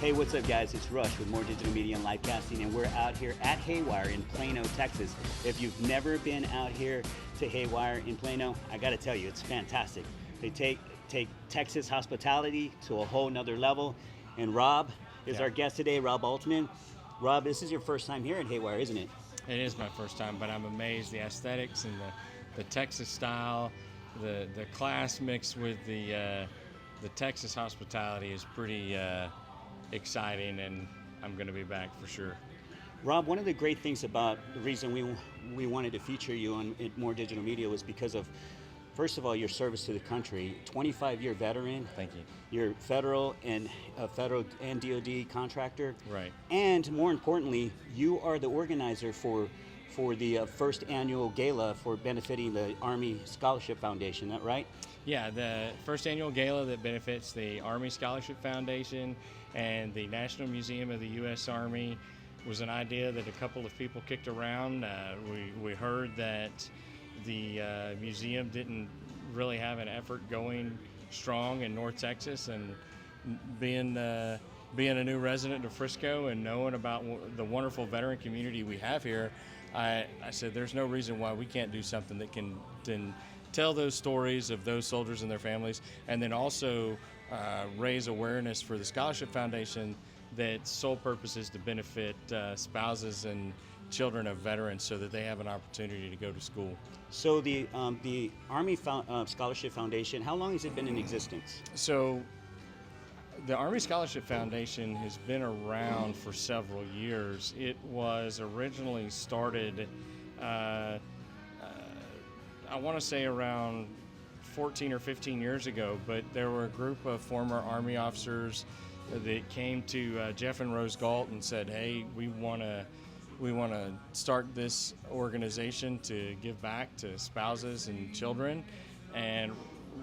Hey, what's up, guys? It's Rush with More Digital Media and Live Casting, and we're out here at Haywire in Plano, Texas. If you've never been out here to Haywire in Plano, I got to tell you, it's fantastic. They take Texas hospitality to a whole nother level, and Rob is our guest today, Rob Altman. Rob, this is your first time here at Haywire, isn't it? It is my first time, but I'm amazed. The aesthetics and the Texas style, the class mixed with the Texas hospitality is pretty exciting, and I'm going to be back for sure. Rob, one of the great things about the reason we wanted to feature you on More Digital Media was because of, first of all, your service to the country. 25-year veteran. Thank you. You're federal and DoD contractor. Right. And more importantly, you are the organizer for the First Annual Gala for benefiting the Army Scholarship Foundation. Is that right? Yeah, the First Annual Gala that benefits the Army Scholarship Foundation and the National Museum of the U.S. Army was an idea that a couple of people kicked around. We heard that the museum didn't really have an effort going strong in North Texas, and being a new resident of Frisco and knowing about the wonderful veteran community we have here, I said there's no reason why we can't do something that can tell those stories of those soldiers and their families, and then also raise awareness for the Scholarship Foundation that sole purpose is to benefit spouses and children of veterans so that they have an opportunity to go to school. So the Army Scholarship Foundation, how long has it been in existence? So the Army Scholarship Foundation has been around for several years. It was originally started, I want to say around 14 or 15 years ago, but there were a group of former Army officers that came to Jeff and Rose Galt and said, hey, we want to start this organization to give back to spouses and children. And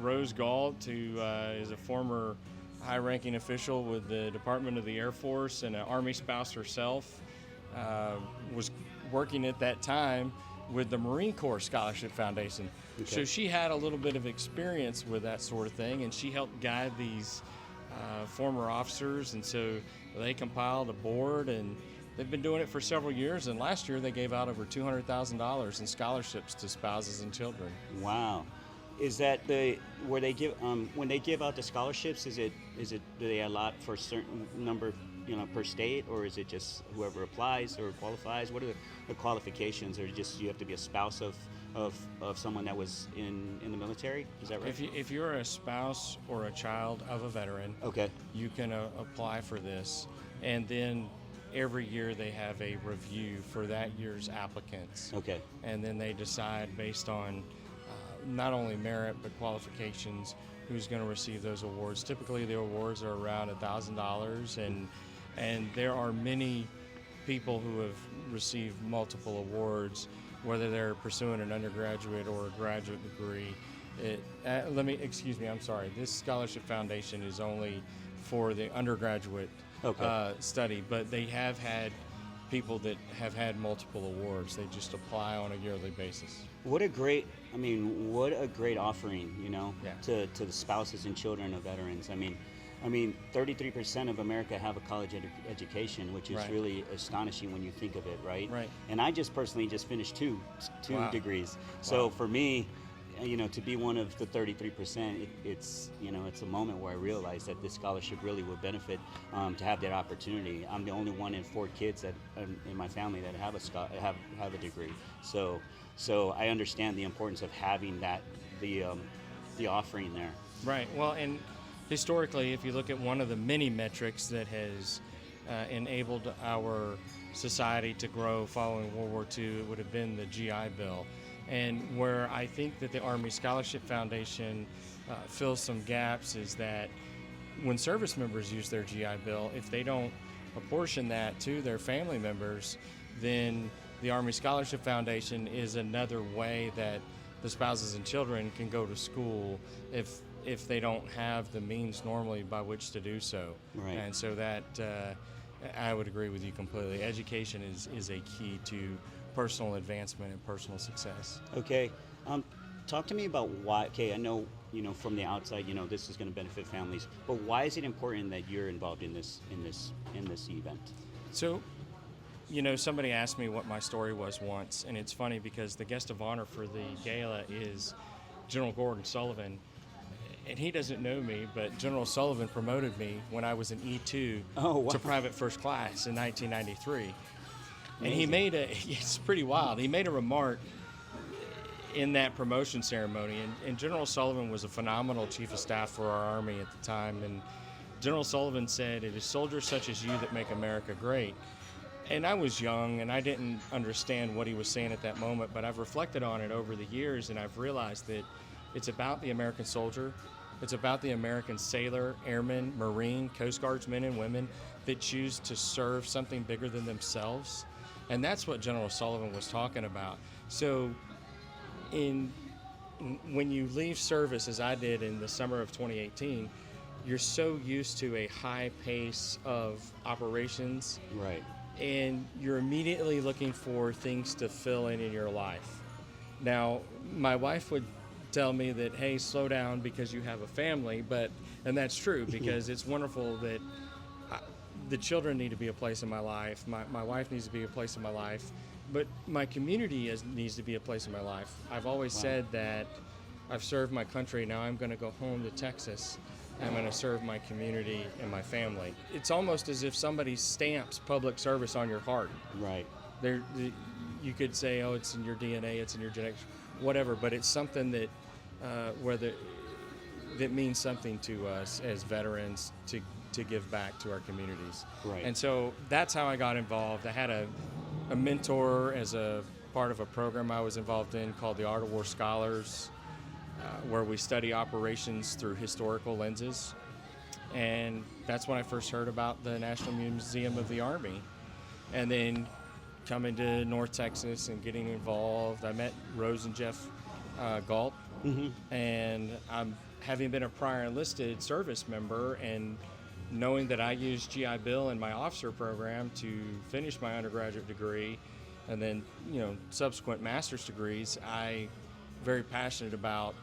Rose Galt, who is a former high-ranking official with the Department of the Air Force and an Army spouse herself, was working at that time with the Marine Corps Scholarship Foundation. Okay. So she had a little bit of experience with that sort of thing, and she helped guide these former officers, and so they compiled a board, and they've been doing it for several years, and last year they gave out over $200,000 in scholarships to spouses and children. Wow. Is that where they give when they give out the scholarships? Is it do they allot for a certain number, per state, or is it just whoever applies or qualifies? What are the qualifications, or just you have to be a spouse of someone that was in the military? Is that right? If you're a spouse or a child of a veteran, okay, you can apply for this, and then every year they have a review for that year's applicants. Okay, and then they decide based on not only merit but qualifications who's going to receive those awards. Typically the awards are around $1,000, and there are many people who have received multiple awards, whether they're pursuing an undergraduate or a graduate degree. I'm sorry, this Scholarship Foundation is only for the undergraduate study, but they have had people that have had multiple awards. They just apply on a yearly basis. What a great offering, yeah, to the spouses and children of veterans. I mean, 33% of America have a college education, which is right. really astonishing when you think of it, right? Right. And I personally finished two wow. degrees. So for me, to be one of the 33%, it's a moment where I realized that this scholarship really would benefit to have that opportunity. I'm the only one in 4 kids that in my family that have a degree. So I understand the importance of having the offering there. Right. Well, and historically, if you look at one of the many metrics that has enabled our society to grow following World War II, it would have been the GI Bill. And where I think that the Army Scholarship Foundation fills some gaps is that when service members use their GI Bill, if they don't apportion that to their family members, then the Army Scholarship Foundation is another way that the spouses and children can go to school if they don't have the means normally by which to do so. Right. And so that I would agree with you completely. Education is a key to personal advancement and personal success. Okay. Talk to me about why. Okay, I know from the outside, this is going to benefit families. But why is it important that you're involved in this event? So, somebody asked me what my story was once, and it's funny because the guest of honor for the gala is General Gordon Sullivan, and he doesn't know me, but General Sullivan promoted me when I was an E2 to private first class in 1993. And he made it's pretty wild. He made a remark in that promotion ceremony, and General Sullivan was a phenomenal chief of staff for our Army at the time, and General Sullivan said, "It is soldiers such as you that make America great." And I was young, and I didn't understand what he was saying at that moment, but I've reflected on it over the years, and I've realized that it's about the American soldier, it's about the American sailor, airman, Marine, Coast Guardsmen and women that choose to serve something bigger than themselves. And that's what General Sullivan was talking about. So when you leave service, as I did in the summer of 2018, you're so used to a high pace of operations. Right. And you're immediately looking for things to fill in your life. Now, my wife would tell me that, hey, slow down because you have a family, and that's true because it's wonderful that the children need to be a place in my life. My wife needs to be a place in my life. But my community needs to be a place in my life. I've always said that I've served my country. Now I'm going to go home to Texas. I'm going to serve my community and my family. It's almost as if somebody stamps public service on your heart. Right. You could say, oh, it's in your DNA, it's in your genetics, whatever. But it's something that that means something to us as veterans to give back to our communities. Right. And so that's how I got involved. I had a mentor as a part of a program I was involved in called the Art of War Scholars, where we study operations through historical lenses. And that's when I first heard about the National Museum of the Army. And then coming to North Texas and getting involved, I met Rose and Jeff Galt. Mm-hmm. And having been a prior enlisted service member and knowing that I used GI Bill in my officer program to finish my undergraduate degree and then, subsequent master's degrees, I'm very passionate about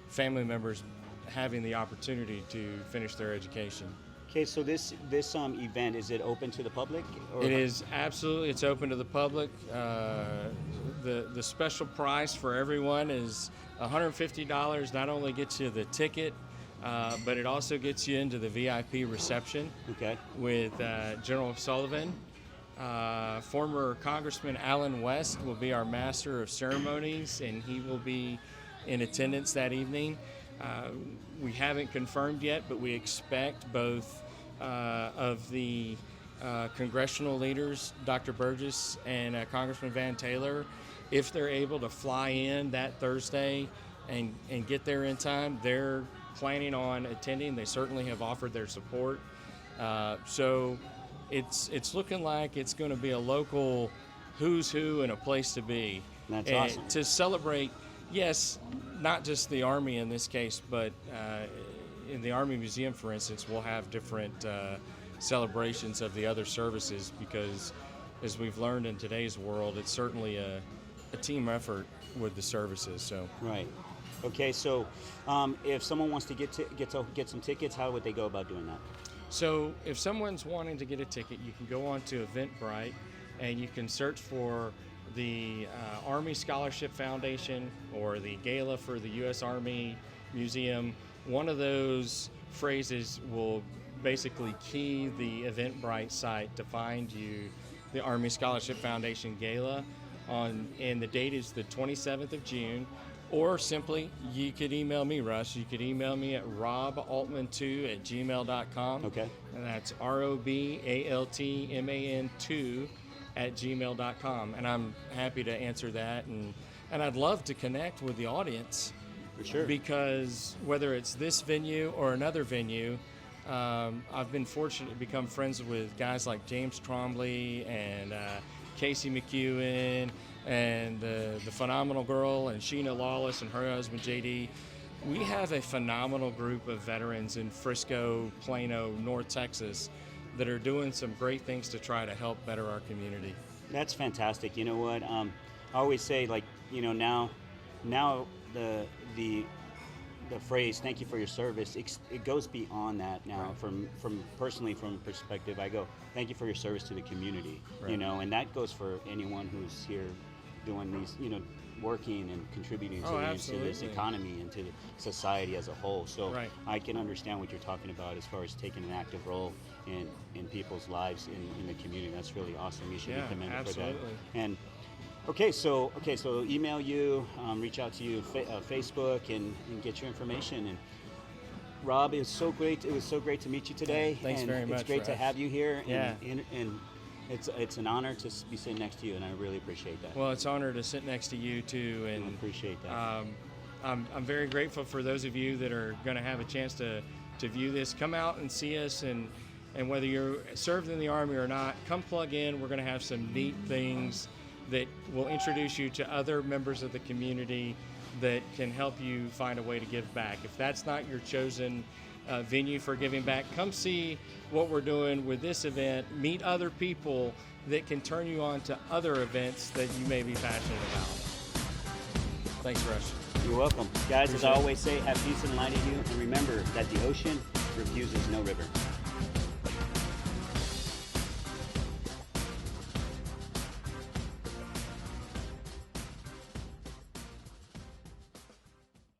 family members having the opportunity to finish their education. Okay, so this event, is it open to the public? It is absolutely. It's open to the public. The special price for everyone is $150. Not only gets you the ticket, but it also gets you into the VIP reception. Okay. With General Sullivan. Former Congressman Allen West will be our master of ceremonies, and he will be in attendance that evening. We haven't confirmed yet, but we expect both of the congressional leaders, Dr. Burgess and Congressman Van Taylor, if they're able to fly in that Thursday and get there in time, they're planning on attending. They certainly have offered their support. So it's looking like it's going to be a local who's who and a place to be. That's awesome. To celebrate, yes, not just the Army in this case, but in the Army Museum, for instance, we'll have different celebrations of the other services because, as we've learned in today's world, it's certainly a team effort with the services. So right. Okay, so if someone wants to get some tickets, how would they go about doing that? So if someone's wanting to get a ticket, you can go on to Eventbrite and you can search for the Army Scholarship Foundation or the Gala for the U.S. Army Museum. One of those phrases will basically key the Eventbrite site to find you the Army Scholarship Foundation Gala and the date is the 27th of June. Or simply, you could email me, Russ. You could email me at robaltman2@gmail.com. Okay. And that's robaltman2@gmail.com. And I'm happy to answer that. And I'd love to connect with the audience. For sure. Because whether it's this venue or another venue, I've been fortunate to become friends with guys like James Trombley and Casey McEwen and the phenomenal girl and Sheena Lawless and her husband JD. We have a phenomenal group of veterans in Frisco, Plano, North Texas that are doing some great things to try to help better our community. That's fantastic. You know what? I always say, now the the phrase "thank you for your service," it goes beyond that now. Right. From personally, from perspective, I go, "Thank you for your service to the community." Right. You know, and that goes for anyone who's here doing these, you know, working and contributing to this economy and to society as a whole. So Right. I can understand what you're talking about as far as taking an active role in people's lives in the community. That's really awesome. You should be commended absolutely. for that. And so email you, reach out to you, Facebook, and get your information. And Rob, it was so great. It was so great to meet you today. Thanks and very much. It's great to have you here. Yeah. And it's an honor to be sitting next to you, and I really appreciate that. Well, it's an honor to sit next to you too, and I appreciate that. I'm very grateful for those of you that are going to have a chance to view this. Come out and see us, and whether you're served in the Army or not, come plug in. We're going to have some neat things that will introduce you to other members of the community that can help you find a way to give back. If that's not your chosen venue for giving back, come see what we're doing with this event. Meet other people that can turn you on to other events that you may be passionate about. Thanks, Rush. You're welcome. Guys, as I always say, have peace and light in you, and remember that the ocean refuses no river.